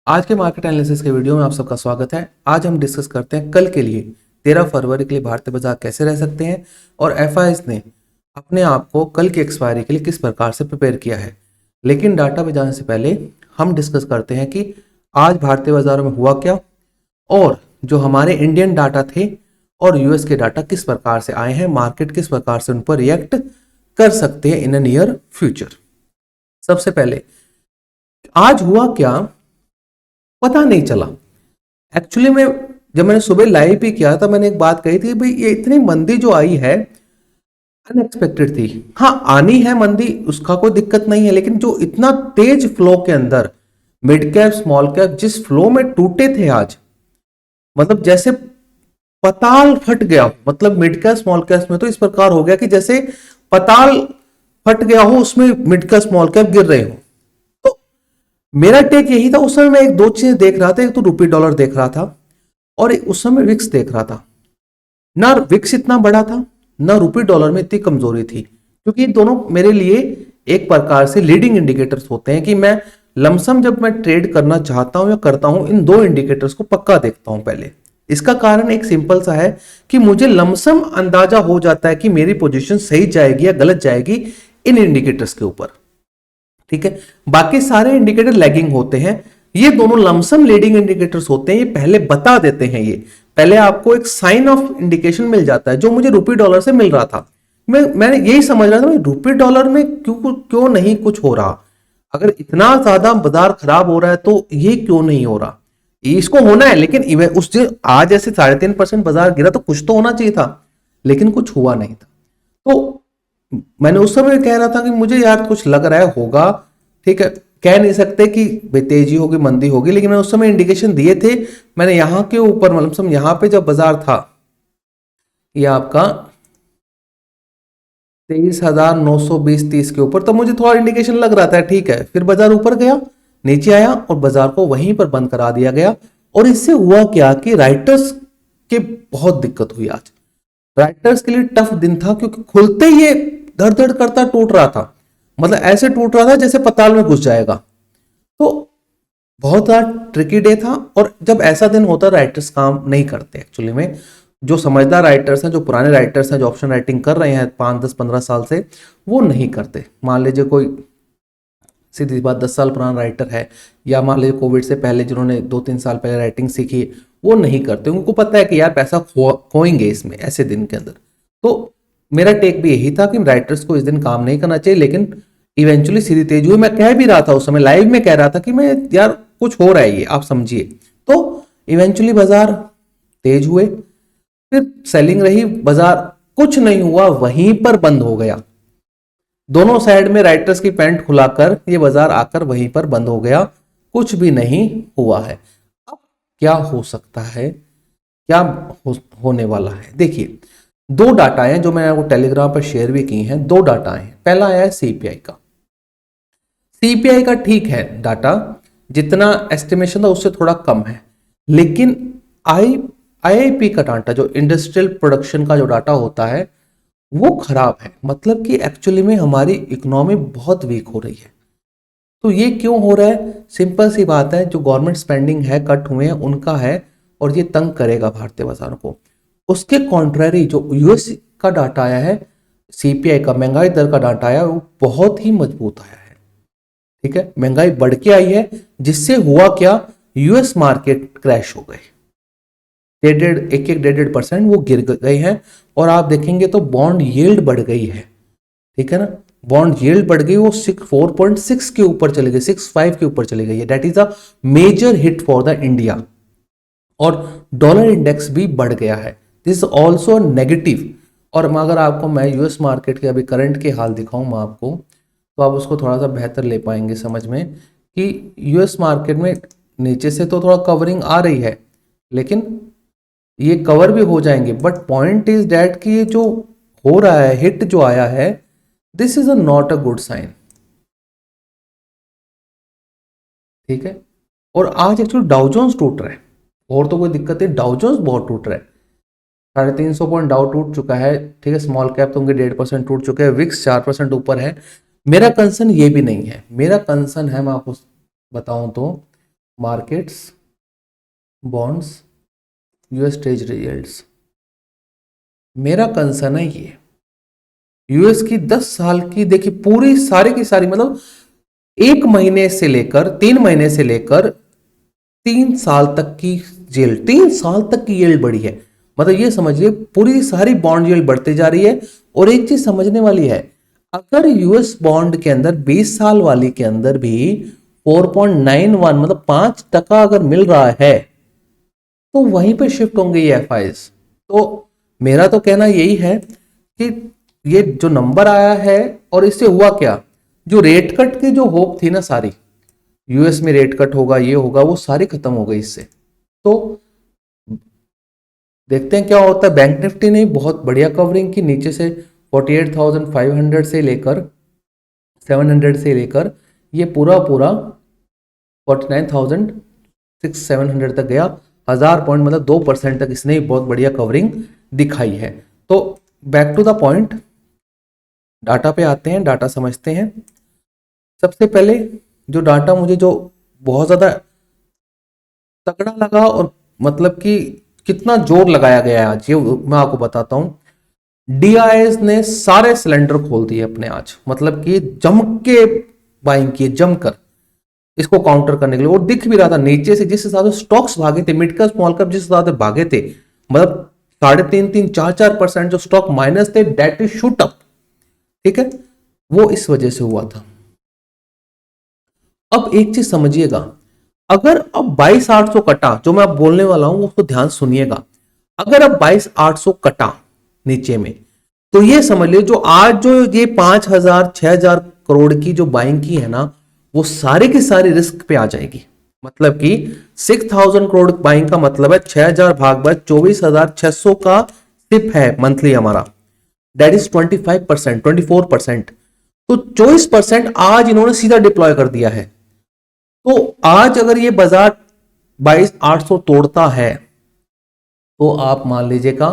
आज के market analysis के वीडियो में आप सबका स्वागत है। आज हम डिस्कस करते हैं कल के लिए 13 फरवरी के लिए भारतीय बाजार कैसे रह सकते हैं और एफआईआईज ने अपने आप को कल की एक्सपायरी के लिए किस प्रकार से प्रिपेयर किया है। लेकिन डाटा पे जाने से पहले हम डिस्कस करते हैं कि आज भारतीय बाजारों में हुआ क्या और जो हमारे इंडियन डाटा थे और यूएस के डाटा किस प्रकार से आए हैं, मार्केट किस प्रकार से उन पर रिएक्ट कर सकते हैं इन अ नियर फ्यूचर। सबसे पहले आज हुआ क्या पता नहीं चला। एक्चुअली में जब मैंने सुबह लाइव भी किया था, मैंने एक बात कही थी, भाई ये इतनी मंदी जो आई है अनएक्सपेक्टेड थी। हाँ, आनी है मंदी, उसका कोई दिक्कत नहीं है, लेकिन जो इतना तेज फ्लो के अंदर मिड कैप स्मॉल कैप जिस फ्लो में टूटे थे आज, मतलब जैसे पताल फट गया। मतलब मिड कैप स्मॉल कैप में तो इस प्रकार हो गया कि जैसे पताल फट गया हो, उसमें मिड कैप स्मॉल कैप गिर रहे हो। मेरा टेक यही था। उस समय मैं एक दो चीजें देख रहा था, एक तो रुपी डॉलर देख रहा था और उस समय विक्स देख रहा था। ना विक्स इतना बड़ा था, ना रुपी डॉलर में इतनी कमजोरी थी, क्योंकि दोनों मेरे लिए एक प्रकार से लीडिंग इंडिकेटर्स होते हैं कि मैं लमसम जब मैं ट्रेड करना चाहता हूं या करता हूं, इन दो इंडिकेटर्स को पक्का देखता हूं पहले। इसका कारण एक सिंपल सा है कि मुझे लमसम अंदाजा हो जाता है कि मेरी पोजीशन सही जाएगी या गलत जाएगी इन इंडिकेटर्स के ऊपर। ठीक है, बाकी सारे इंडिकेटर लैगिंग होते हैं, ये दोनों लमसम लीडिंग इंडिकेटर्स होते हैं। ये पहले बता देते हैं, ये पहले आपको एक साइन ऑफ इंडिकेशन मिल जाता है, जो मुझे रुपी डॉलर से मिल रहा था। मैंने यही समझ रहा था रुपी डॉलर में क्यों नहीं कुछ हो रहा। अगर इतना ज्यादा बाजार खराब हो रहा है तो ये क्यों नहीं हो रहा। इसको होना है, लेकिन उस दिन आज ऐसे 3.5% बाजार गिरा तो कुछ तो होना चाहिए था, लेकिन कुछ हुआ नहीं था। तो मैंने उस समय कह रहा था कि मुझे यार कुछ लग रहा है होगा। ठीक है, कह नहीं सकते कि तेजी होगी मंदी होगी, लेकिन मैंने उस समय इंडिकेशन दिए थे। मैंने यहां के ऊपर मतलब यहां पे जब बाजार था, ये आपका 23,920-30 के ऊपर, तो मुझे थोड़ा इंडिकेशन लग रहा था ठीक है। फिर बाजार ऊपर गया, नीचे आया और बाजार को वहीं पर बंद करा दिया गया। और इससे हुआ क्या कि राइटर्स के बहुत दिक्कत हुई। आज राइटर्स के लिए टफ दिन था, क्योंकि खुलते ही ये धड़ धड़ करता टूट रहा था। मतलब ऐसे टूट रहा था जैसे पताल में घुस जाएगा। तो बहुत ट्रिकी डे था। और जब ऐसा दिन होता है राइटर्स काम नहीं करते एक्चुअली में। जो समझदार राइटर्स हैं, जो पुराने राइटर्स हैं, जो ऑप्शन राइटिंग कर रहे हैं 5, 10, 15 साल से, वो नहीं करते। मान लीजिए कोई सीधी बात 10 साल पुराना राइटर है, या मान लीजिए कोविड से पहले जिन्होंने 2, 3 साल पहले राइटिंग सीखी, वो नहीं करते। उनको पता है कि यार पैसा खोएंगे इसमें ऐसे दिन के अंदर। तो मेरा टेक भी यही था कि राइटर्स को इस दिन काम नहीं करना चाहिए, लेकिन इवेंचुअली सीधी तेज हुई। मैं कह भी रहा था उस समय लाइव में, कह रहा था कि मैं यार कुछ हो रहा है ये, आप समझिए। तो इवेंचुअली बाजार तेज हुए, फिर सेलिंग रही, बाजार कुछ नहीं हुआ, वहीं पर बंद हो गया। दोनों साइड में राइटर्स की पैंट खुलाकर ये बाजार आकर वहीं पर बंद हो गया, कुछ भी नहीं हुआ है। अब क्या हो सकता है, क्या होने वाला है, देखिए दो डाटा हैं जो मैंने आपको टेलीग्राम पर शेयर भी की हैं। दो डाटा हैं, पहला आया है सीपीआई का। सीपीआई का ठीक है डाटा, जितना एस्टिमेशन था उससे थोड़ा कम है, लेकिन आईआईपी का डाटा, जो इंडस्ट्रियल प्रोडक्शन का जो डाटा होता है, वो खराब है। मतलब कि एक्चुअली में हमारी इकोनॉमी बहुत वीक हो रही है। तो ये क्यों हो रहा है, सिंपल सी बात है, जो गवर्नमेंट स्पेंडिंग है, कट हुए हैं, उनका है, और ये तंग करेगा भारतीय बाजार को। उसके कॉन्ट्ररी जो यूएस का डाटा आया है, सीपीआई का महंगाई दर का डाटा आया, वो बहुत ही मजबूत आया है। ठीक है, महंगाई बढ़ के आई है, जिससे हुआ क्या, यूएस मार्केट क्रैश हो गए। 1.5% वो गिर गए हैं। और आप देखेंगे तो बॉन्ड यील्ड बढ़ गई है। ठीक है ना, बॉन्ड यील्ड बढ़ गई, वो 4.6 के ऊपर चले गए, 6.5 के ऊपर चली गई है। That is a major hit for the India. और डॉलर इंडेक्स भी बढ़ गया है, दिस इज ऑल्सो नेगेटिव। और अगर आपको मैं यूएस मार्केट के अभी करंट के हाल दिखाऊं मैं आपको, तो आप उसको थोड़ा सा बेहतर ले पाएंगे समझ में कि यूएस मार्केट में नीचे से तो थोड़ा कवरिंग आ रही है, लेकिन ये कवर भी हो जाएंगे। बट पॉइंट इज दैट कि ये जो हो रहा है, हिट जो आया है, this is a not a good sign. ठीक है, और आज एक्चुअली डाउ जोन्स टूट रहा है, और तो कोई दिक्कत है, डाउ जोन्स बहुत टूट रहा है। 350 पॉइंट डाउ टूट चुका है। ठीक है, स्मॉल कैप तो उनके 1.5% टूट चुके हैं, विक्स 4% ऊपर है। मेरा कंसर्न ये भी नहीं है, मेरा कंसर्न है, मैं आपको बताऊं तो markets, bonds, US treasury yields. मेरा कंसर्न है ये यूएस की 10 साल की, देखिए पूरी सारी की सारी, मतलब 1 महीने से लेकर 3 महीने से लेकर 3 साल तक की जेल, 3 साल तक की येल्ड बढ़ी है। मतलब ये समझिए पूरी सारी बॉन्ड येल्ड बढ़ती जा रही है। और एक चीज समझने वाली है, अगर यूएस बॉन्ड के अंदर 20 साल वाली के अंदर भी 4.91 मतलब 5% अगर मिल रहा है तो वहीं पे शिफ्ट होंगे ये एफआईज। तो मेरा तो कहना यही है कि ये जो नंबर आया है, और इससे हुआ क्या, जो रेट कट की जो होप थी ना सारी, यूएस में रेट कट होगा ये होगा, वो सारी खत्म हो गई इससे। तो देखते हैं क्या होता है। बैंक निफ्टी ने बहुत बढ़िया कवरिंग की, नीचे से 48,500 से लेकर 700 से लेकर ये पूरा पूरा 49,700 तक गया। 1000 पॉइंट मतलब 2% तक इसने बहुत बढ़िया कवरिंग दिखाई है। तो back to the point, data पे आते हैं, डाटा समझते हैं। सबसे पहले जो डाटा मुझे जो बहुत ज्यादा तगड़ा लगा, और मतलब कि कितना जोर लगाया गया है आज, ये मैं आपको बताता हूं। डीआईएस ने सारे सिलेंडर खोल दिए अपने आज, मतलब कि जम के बाइंग किए, जमकर इसको काउंटर करने के लिए। और दिख भी रहा था नीचे से जिस हिसाब से स्टॉक्स भागे थे, मिड कैप स्मॉल कैप जिस हिसाब से भागे थे, मतलब 3.5-4% जो स्टॉक माइनस थे, डेट इज शूट अप। ठीक है, वो इस वजह से हुआ था। अब एक चीज समझिएगा, अगर अब 22,800 कटा, जो मैं अब बोलने वाला हूं उसको ध्यान सुनिएगा। अगर अब 22,800 कटा नीचे में, तो ये समझ लीजिए जो आज जो ये 5,000-6,000 करोड़ की जो बाइंग की है ना, वो सारी की सारी रिस्क पे आ जाएगी। मतलब कि 6,000 करोड़ बाइंग का मतलब है 6,000 भाग बाय 24,600 का सिप है मंथली हमारा, दैट इज 25%, 24%। तो 24% आज इन्होंने सीधा डिप्लॉय कर दिया है। तो आज अगर ये बाजार 22,800 तोड़ता है, तो आप मान लीजिएगा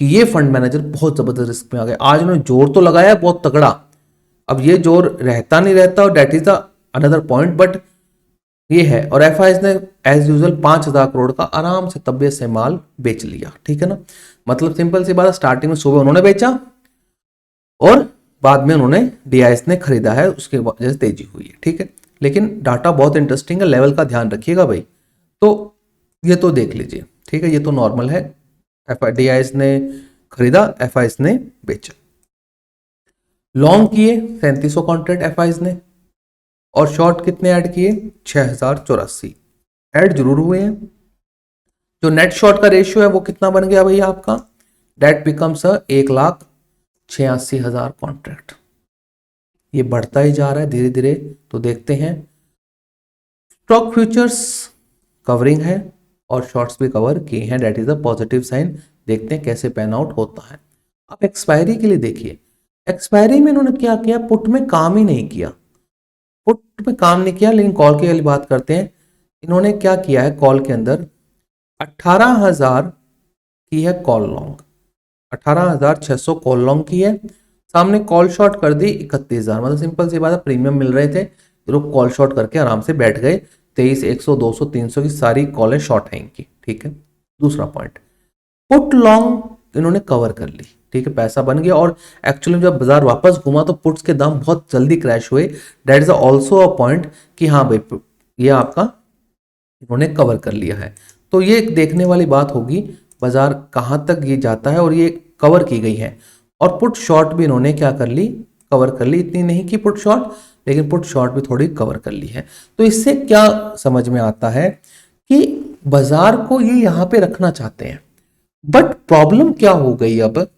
कि ये फंड मैनेजर बहुत जबरदस्त रिस्क में आ गए। आज उन्होंने जोर तो लगाया बहुत तगड़ा, अब ये जोर रहता नहीं रहता, और date is the another point, but ये है। और एफआईएस ने एज यूजुअल 5,000 करोड़ का आराम से तबियत से माल बेच लिया। ठीक है ना, मतलब सिंपल सी बात, स्टार्टिंग में सुबह उन्होंने बेचा और बाद में उन्होंने डीआईएस ने खरीदा है, उसके वजह से तेजी हुई है। ठीक है, लेकिन डाटा बहुत इंटरेस्टिंग है, लेवल का ध्यान रखिएगा भाई। तो ये तो देख लीजिए, ठीक है, ये तो नॉर्मल है। डीआईएस ने खरीदा, एफआईएस ने बेचा। लॉन्ग किए 3700 कॉन्ट्रैक्ट एफआईएस ने, और शॉर्ट कितने ऐड किए, 6,084 ऐड जरूर हुए हैं। जो नेट शॉर्ट का रेशियो है वो कितना बन गया भाई आपका, डेट बिकम्स 1,86,000 कॉन्ट्रैक्ट। ये बढ़ता ही जा रहा है धीरे धीरे। तो देखते हैं, स्टॉक फ्यूचर्स कवरिंग है और शॉर्ट्स भी कवर किए हैं, date is a positive sign. देखते हैं कैसे पैन आउट होता है। अब एक्सपायरी के लिए देखिए, एक्सपायरी में इन्होंने क्या किया, पुट में काम ही नहीं किया, पुट में काम नहीं किया। लेकिन कॉल की वाली बात करते हैं, इन्होंने क्या किया है, कॉल के अंदर 18,000 की है कॉल लॉन्ग, 18,600 कॉल लॉन्ग की है। सामने कॉल शॉर्ट कर दी 31,000, मतलब सिंपल सी बात है, प्रीमियम मिल रहे थे, लोग कॉल शॉर्ट करके आराम से बैठ गए। 23, 100, 200, 300 की सारी कॉलें शॉर्ट है इनकी। ठीक है, दूसरा पॉइंट, पुट लॉन्ग इन्होंने कवर कर ली। ठीक है, पैसा बन गया, और एक्चुअली जब बाजार वापस घुमा तो पुट्स के दाम बहुत जल्दी क्रैश हुए। That is also a point कि हाँ भाई ये आपका इन्होंने कवर कर लिया है। तो ये एक देखने वाली बात होगी बाजार कहां तक ये जाता है, और ये कवर की गई है। और पुट शॉर्ट भी इन्होंने क्या कर ली, कवर कर ली। इतनी नहीं की पुट शॉर्ट, लेकिन पुट शॉर्ट भी थोड़ी कवर कर ली है। तो इससे क्या समझ में आता है कि बाजार को ये यहां पे रखना चाहते हैं। बट प्रॉब्लम क्या हो गई, अब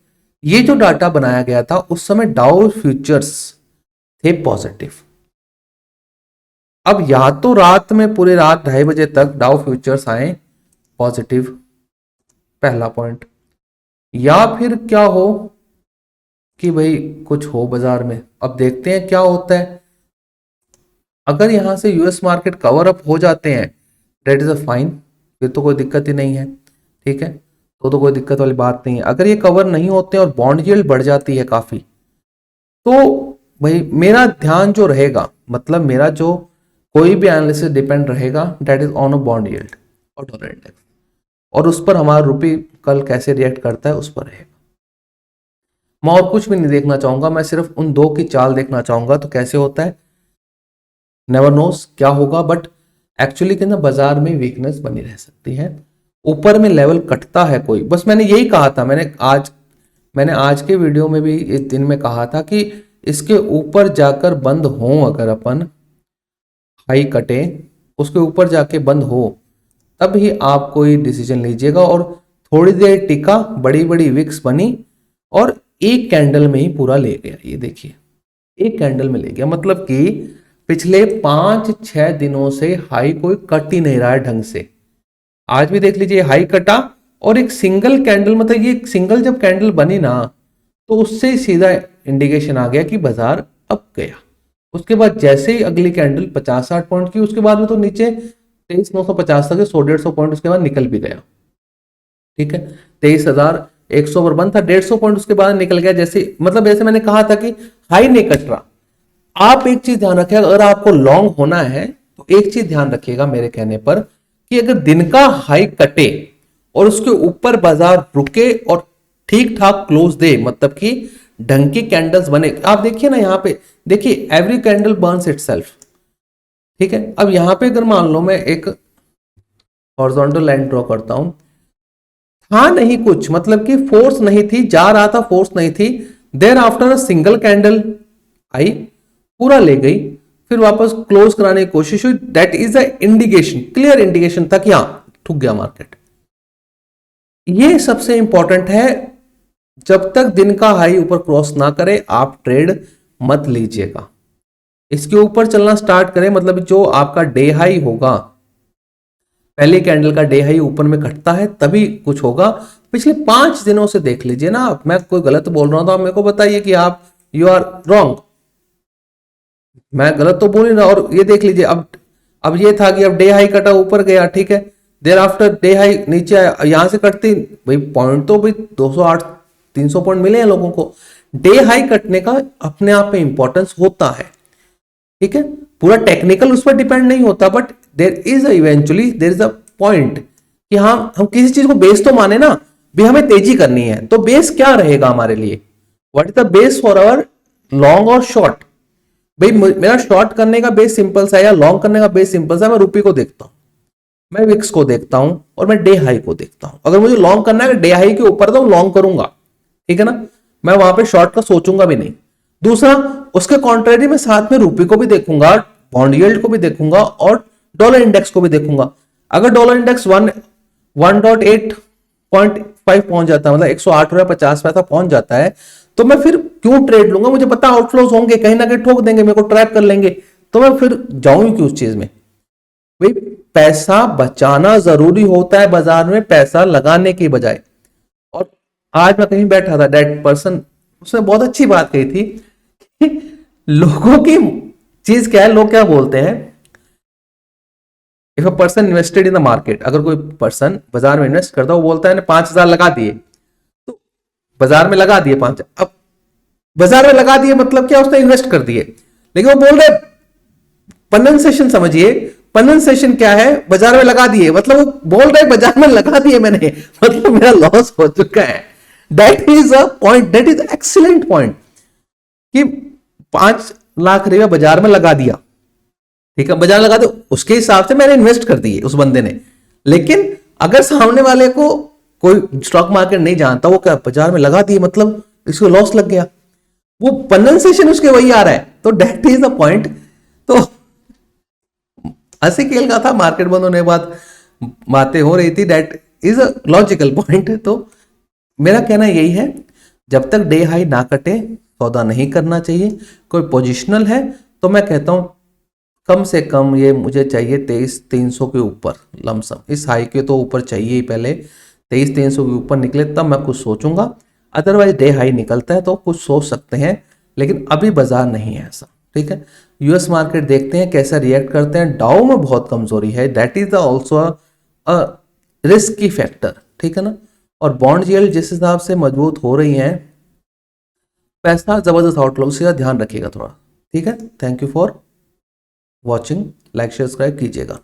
ये जो डाटा बनाया गया था उस समय डाउ फ्यूचर्स थे पॉजिटिव। अब या तो रात में पूरे रात 2:30 बजे तक डाउ फ्यूचर्स आए पॉजिटिव, पहला पॉइंट, या फिर क्या हो कि भाई कुछ हो बाजार में। अब देखते हैं क्या होता है। अगर यहां से यूएस मार्केट कवर अप हो जाते हैं, दैट इज अ फाइन, फिर तो कोई दिक्कत ही नहीं है। ठीक है, तो कोई दिक्कत वाली बात नहीं है। अगर ये कवर नहीं होते और बॉन्ड यील्ड बढ़ जाती है काफी, तो भाई मेरा ध्यान जो रहेगा, मतलब मेरा जो कोई भी एनालिसिस डिपेंड रहेगा that is on a bond yield और डॉलर इंडेक्स, और उस पर हमारा रुपये कल कैसे रिएक्ट करता है उस पर रहेगा। मैं और कुछ भी नहीं देखना चाहूंगा, मैं सिर्फ उन दो की चाल देखना चाहूंगा। तो कैसे होता है, नेवर नोस क्या होगा, बट एक्चुअली के ना बाजार में वीकनेस बनी रह सकती है, ऊपर में लेवल कटता है कोई। बस मैंने यही कहा था, मैंने आज के वीडियो में भी इस दिन में कहा था कि इसके ऊपर जाकर बंद हो, अगर अपन हाई कटे उसके ऊपर जाके बंद हो तब ही आप कोई डिसीजन लीजिएगा। और थोड़ी देर टिका, बड़ी बड़ी विक्स बनी और एक कैंडल में ही पूरा ले गया। ये देखिए एक कैंडल में ले गया, मतलब कि पिछले 5-6 दिनों से हाई कोई कट ही नहीं रहा है ढंग से। आज भी देख लीजिए हाई कटा और एक सिंगल कैंडल, मतलब ये सिंगल जब कैंडल बनी ना तो उससे सीधा इंडिकेशन आ गया कि बाजार अब गया। उसके बाद जैसे ही अगली कैंडल 50-60 पॉइंट की, उसके बाद में तो नीचे 23,950 तक 100-150 पॉइंट उसके बाद निकल भी गया। ठीक है, 23,100 पर बंद था, 150 पॉइंट उसके बाद निकल गया। जैसे मतलब जैसे मैंने कहा था कि हाई नहीं कट रहा। आप एक चीज ध्यान रखिएगा, अगर आपको लॉन्ग होना है तो एक चीज ध्यान रखिएगा मेरे कहने पर, कि अगर दिन का हाई कटे और उसके ऊपर बाजार रुके और ठीक ठाक क्लोज दे, मतलब कि ढंग की कैंडल्स बने। आप देखिए ना, यहां पे देखिए एवरी कैंडल बर्न्स इटसेल्फ। ठीक है, अब यहां पे अगर मान लो मैं एक हॉरिजॉन्टल लाइन ड्रॉ करता हूं, था नहीं कुछ, मतलब कि फोर्स नहीं थी, जा रहा था फोर्स नहीं थी, thereafter a single candle आई, पूरा ले गई, फिर वापस क्लोज कराने की कोशिश हुई। That is a indication, clear indication था कि हाँ ठुक गया मार्केट। ये सबसे इंपॉर्टेंट है, जब तक दिन का हाई ऊपर क्रॉस ना करे आप ट्रेड मत लीजिएगा। इसके ऊपर चलना स्टार्ट करें, मतलब जो आपका डे हाई होगा, पहले कैंडल का डे हाई ऊपर में कटता है तभी कुछ होगा। पिछले 5 दिनों से देख लीजिए ना, मैं कोई गलत बोल रहा हूं तो आप मेरे को बताइए कि आप यू आर रॉन्ग, मैं गलत तो बोल ही रहा। और ये देख लीजिए, अब ये था कि अब डे हाई कटा ऊपर गया, ठीक है, देर आफ्टर डे हाई नीचे आया, यहां से कटती भाई पॉइंट तो भाई 208 300 पॉइंट मिले हैं लोगों को। डे हाई कटने का अपने आप में इंपॉर्टेंस होता है, ठीक है, पूरा टेक्निकल उस पर डिपेंड नहीं होता, but there is eventually there is a point कि हाँ हम किसी चीज को बेस तो माने ना, भी हमें तेजी करनी है तो बेस क्या रहेगा हमारे लिए, what is the base for our long और शॉर्ट। भाई मेरा शॉर्ट करने का बेस सिंपल सा है या लॉन्ग करने का बेस सिंपल सा है, मैं रुपये को देखता हूं, मैं विक्स को देखता हूं और मैं डे हाई को देखता हूं। अगर मुझे लॉन्ग करना है डे हाई के ऊपर तो लॉन्ग करूंगा, ठीक है ना, मैं वहां पे शॉर्ट का सोचूंगा भी नहीं। दूसरा, उसके कॉन्ट्रेरी में साथ में रुपये को भी देखूंगा, बॉन्ड यील्ड को भी देखूंगा और डॉलर इंडेक्स को भी देखूंगा। अगर डॉलर इंडेक्स 1.8.5 पहुंच जाता है, मतलब 108.50 पहुंच जाता है, तो मैं फिर क्यों ट्रेड लूंगा, मुझे पता आउटफ्लोज होंगे, कहीं ना कहीं ठोक देंगे, मेरे को ट्रैप कर लेंगे, तो मैं फिर जाऊं क्यों उस चीज में। भाई पैसा बचाना जरूरी होता है बाजार में पैसा लगाने की बजाय। और आज मैं कहीं बैठा था, दैट पर्सन उसने बहुत अच्छी बात कही थी कि लोगों की चीज क्या है, लोग क्या बोलते हैं, if a person invested in the market, अगर कोई पर्सन बाजार में इन्वेस्ट करता है, वो बोलता है 5,000 लगा दिए, तो बाजार में लगा दिए 5, अब बाजार में लगा दिए मतलब क्या, उसने इन्वेस्ट कर दिए, लेकिन वो बोल रहे पनन समझिए, पनन क्या है, बाजार में लगा दिए, मतलब वो बोल रहे बाजार में लगा दिए मैंने, मतलब मेरा लॉस हो चुका है। That is a point, that is excellent point कि 5 लाख रुपया बाजार में लगा दिया, ठीक है, बाजार लगा दो, उसके हिसाब से मैंने इन्वेस्ट कर दिए उस बंदे ने। लेकिन अगर सामने वाले को कोई स्टॉक मार्केट नहीं जानता, वो क्या बाजार में लगा दिए मतलब इसको लॉस लग गया, वो प्रोनाउंसिएशन उसके वही आ रहा है, तो दैट इज द पॉइंट। तो हंसी खेल का था, मार्केट बंद होने के बाद बातें हो रही थी, that is a logical point. तो मेरा कहना यही है, जब तक डे हाई ना कटे सौदा नहीं करना चाहिए। कोई पोजिशनल है तो मैं कहता हूं कम से कम ये मुझे चाहिए 23,300 के ऊपर लमसम, इस हाई के तो ऊपर चाहिए ही, पहले 23,300 के ऊपर निकले तब मैं कुछ सोचूंगा। अदरवाइज डे हाई निकलता है तो कुछ सोच सकते हैं, लेकिन अभी बाजार नहीं है ऐसा, ठीक है। यूएस मार्केट देखते हैं कैसा रिएक्ट करते हैं, डाउ में बहुत कमजोरी है, that is also a risky factor, ठीक है ना। और बॉन्ड यील्ड जिस हिसाब से मजबूत हो रही है, पैसा जबरदस्त आउटफ्लो, उसका ध्यान रखिएगा थोड़ा, ठीक है। Thank you for watching. Like share subscribe कीजिएगा।